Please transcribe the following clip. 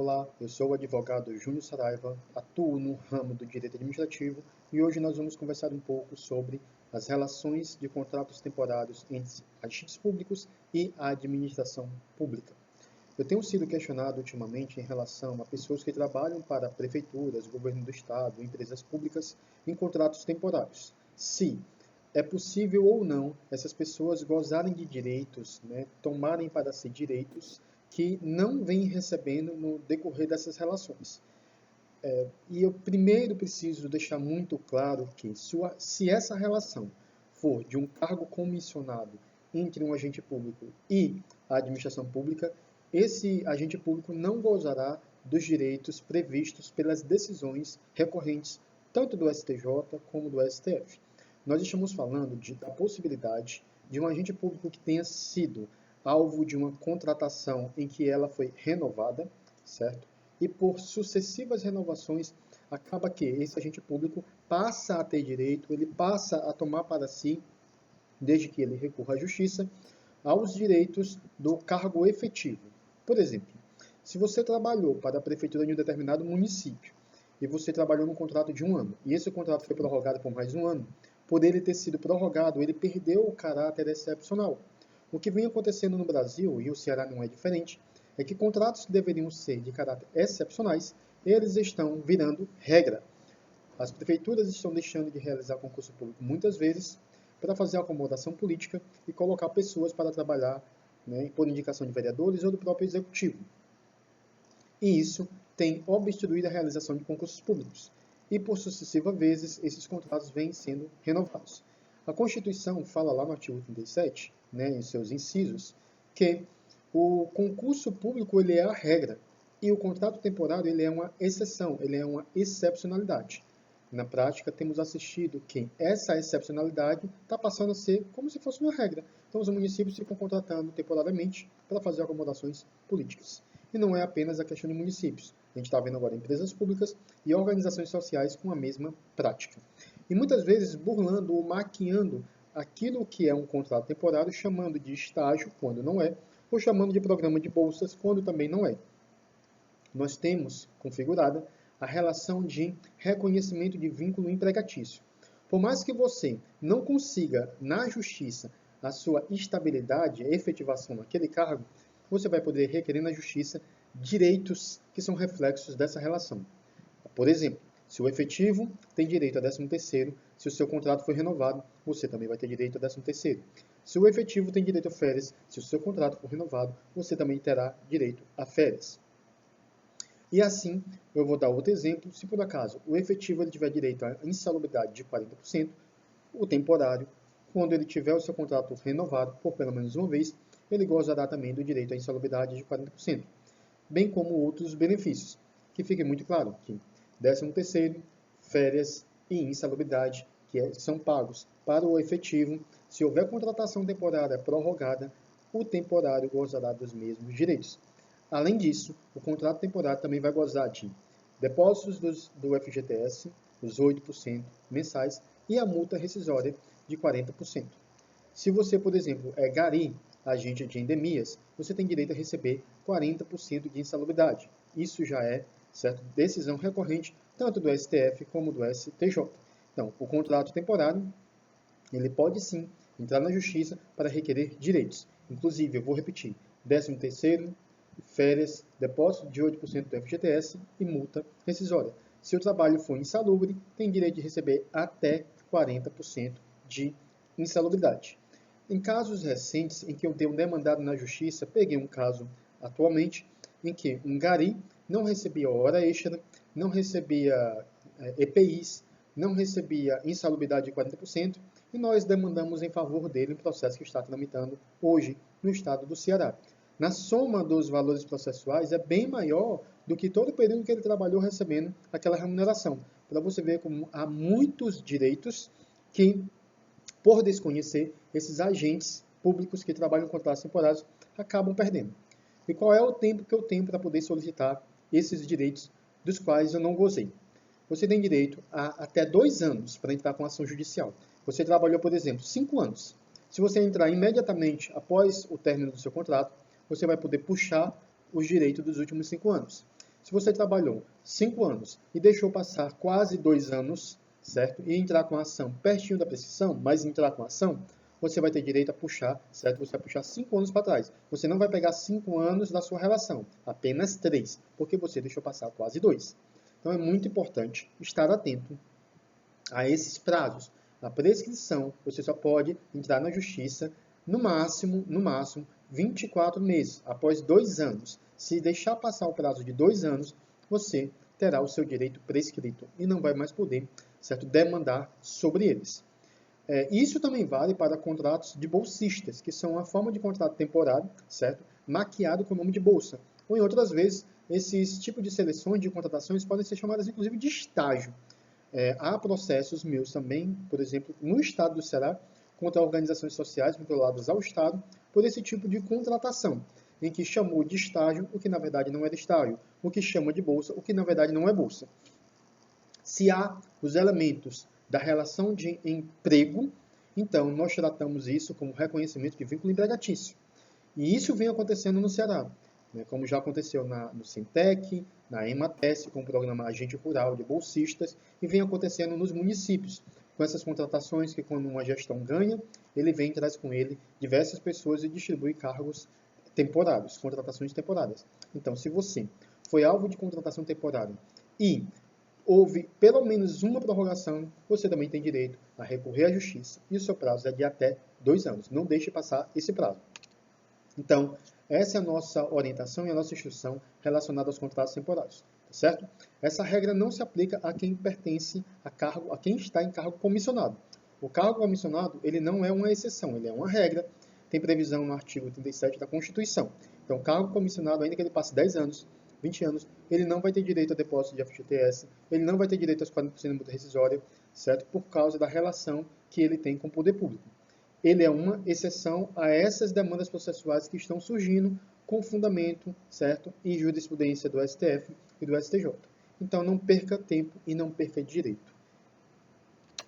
Olá, eu sou o advogado Júnior Saraiva, atuo no ramo do direito administrativo e hoje nós vamos conversar um pouco sobre as relações de contratos temporários entre agentes públicos e a administração pública. Eu tenho sido questionado ultimamente em relação a pessoas que trabalham para prefeituras, governo do estado, empresas públicas em contratos temporários. Se é possível ou não essas pessoas gozarem de direitos, tomarem para si direitos que não vêm recebendo no decorrer dessas relações. E eu primeiro preciso deixar muito claro que se essa relação for de um cargo comissionado entre um agente público e a administração pública, esse agente público não gozará dos direitos previstos pelas decisões recorrentes tanto do STJ como do STF. Nós estamos falando da possibilidade de um agente público que tenha sido alvo de uma contratação em que ela foi renovada, certo? E por sucessivas renovações, acaba que esse agente público passa a ter direito, ele passa a tomar para si, desde que ele recorra à justiça, aos direitos do cargo efetivo. Por exemplo, se você trabalhou para a prefeitura de um determinado município e você trabalhou num contrato de 1 ano, e esse contrato foi prorrogado por mais 1 ano, por ele ter sido prorrogado, ele perdeu o caráter excepcional. O que vem acontecendo no Brasil, e o Ceará não é diferente, é que contratos que deveriam ser de caráter excepcionais, eles estão virando regra. As prefeituras estão deixando de realizar concurso público muitas vezes para fazer acomodação política e colocar pessoas para trabalhar por indicação de vereadores ou do próprio executivo. E isso tem obstruído a realização de concursos públicos. E por sucessivas vezes, esses contratos vêm sendo renovados. A Constituição fala lá no artigo 37, em seus incisos, que o concurso público ele é a regra e o contrato temporário ele é uma exceção, ele é uma excepcionalidade. Na prática, temos assistido que essa excepcionalidade está passando a ser como se fosse uma regra. Então, os municípios ficam contratando temporariamente para fazer acomodações políticas. E não é apenas a questão de municípios. A gente está vendo agora empresas públicas e organizações sociais com a mesma prática. E muitas vezes burlando ou maquiando aquilo que é um contrato temporário, chamando de estágio, quando não é, ou chamando de programa de bolsas, quando também não é. Nós temos configurada a relação de reconhecimento de vínculo empregatício. Por mais que você não consiga, na justiça, a sua estabilidade, a efetivação naquele cargo, você vai poder requerer na justiça direitos que são reflexos dessa relação. Por exemplo, se o efetivo tem direito a 13º, se o seu contrato foi renovado, você também vai ter direito a 13º. Se o efetivo tem direito a férias, se o seu contrato for renovado, você também terá direito a férias. E assim, eu vou dar outro exemplo, se por acaso o efetivo ele tiver direito à insalubridade de 40%, o temporário, quando ele tiver o seu contrato renovado por pelo menos uma vez, ele gozará também do direito à insalubridade de 40%, bem como outros benefícios, que fique muito claro que 13º, férias e insalubridade, que são pagos para o efetivo, se houver contratação temporária prorrogada, o temporário gozará dos mesmos direitos. Além disso, o contrato temporário também vai gozar de depósitos do FGTS, os 8% mensais, e a multa rescisória de 40%. Se você, por exemplo, é gari, agente de endemias, você tem direito a receber 40% de insalubridade. Isso já é decisão recorrente tanto do STF como do STJ. Então, o contrato temporário, ele pode sim entrar na justiça para requerer direitos. Inclusive, eu vou repetir, 13º, férias, depósito de 8% do FGTS e multa rescisória. Se o trabalho for insalubre, tem direito de receber até 40% de insalubridade. Em casos recentes em que eu tenho demandado na justiça, peguei um caso atualmente em que um gari não recebia hora extra, não recebia EPIs, não recebia insalubridade de 40%, e nós demandamos em favor dele um processo que está tramitando hoje no estado do Ceará. Na soma dos valores processuais, é bem maior do que todo o período que ele trabalhou recebendo aquela remuneração. Para você ver como há muitos direitos que, por desconhecer, esses agentes públicos que trabalham em contratos temporários acabam perdendo. E qual é o tempo que eu tenho para poder solicitar esses direitos dos quais eu não gozei? Você tem direito a até 2 anos para entrar com ação judicial. Você trabalhou, por exemplo, 5 anos. Se você entrar imediatamente após o término do seu contrato, você vai poder puxar os direitos dos últimos 5 anos. Se você trabalhou 5 anos e deixou passar quase 2 anos, certo? E entrar com a ação pertinho da prescrição, mas entrar com a ação, você vai ter direito a puxar, certo? Você vai puxar 5 anos para trás. Você não vai pegar 5 anos da sua relação, apenas 3, porque você deixou passar quase 2. Então é muito importante estar atento a esses prazos. Na prescrição, você só pode entrar na justiça no máximo 24 meses, após 2 anos. Se deixar passar o prazo de 2 anos, você terá o seu direito prescrito e não vai mais poder, certo, demandar sobre eles. Isso também vale para contratos de bolsistas, que são uma forma de contrato temporário, certo, maquiado com o nome de bolsa. Ou em outras vezes, esses tipos de seleções de contratações podem ser chamadas inclusive de estágio. Há processos meus também, por exemplo, no estado do Ceará, contra organizações sociais vinculadas ao Estado, por esse tipo de contratação, em que chamou de estágio o que na verdade não era estágio, o que chama de bolsa o que na verdade não é bolsa. Se há os elementos da relação de emprego, então nós tratamos isso como reconhecimento de vínculo empregatício. E isso vem acontecendo no Ceará, como já aconteceu no Sintec, na EMATES, com o programa Agente Rural de bolsistas, e vem acontecendo nos municípios, com essas contratações que quando uma gestão ganha, ele vem e traz com ele diversas pessoas e distribui cargos temporários, contratações temporárias. Então, se você foi alvo de contratação temporária e houve pelo menos uma prorrogação, você também tem direito a recorrer à justiça, e o seu prazo é de até 2 anos. Não deixe passar esse prazo. Então, essa é a nossa orientação e a nossa instrução relacionada aos contratos temporários, tá certo? Essa regra não se aplica a quem pertence a cargo, a quem está em cargo comissionado. O cargo comissionado, ele não é uma exceção, ele é uma regra, tem previsão no artigo 37 da Constituição. Então, o cargo comissionado, ainda que ele passe 10 anos, 20 anos, ele não vai ter direito a depósito de FGTS, ele não vai ter direito aos 40% de multa rescisória, certo? Por causa da relação que ele tem com o poder público. Ele é uma exceção a essas demandas processuais que estão surgindo com fundamento, certo, em jurisprudência do STF e do STJ. Então, não perca tempo e não perca direito.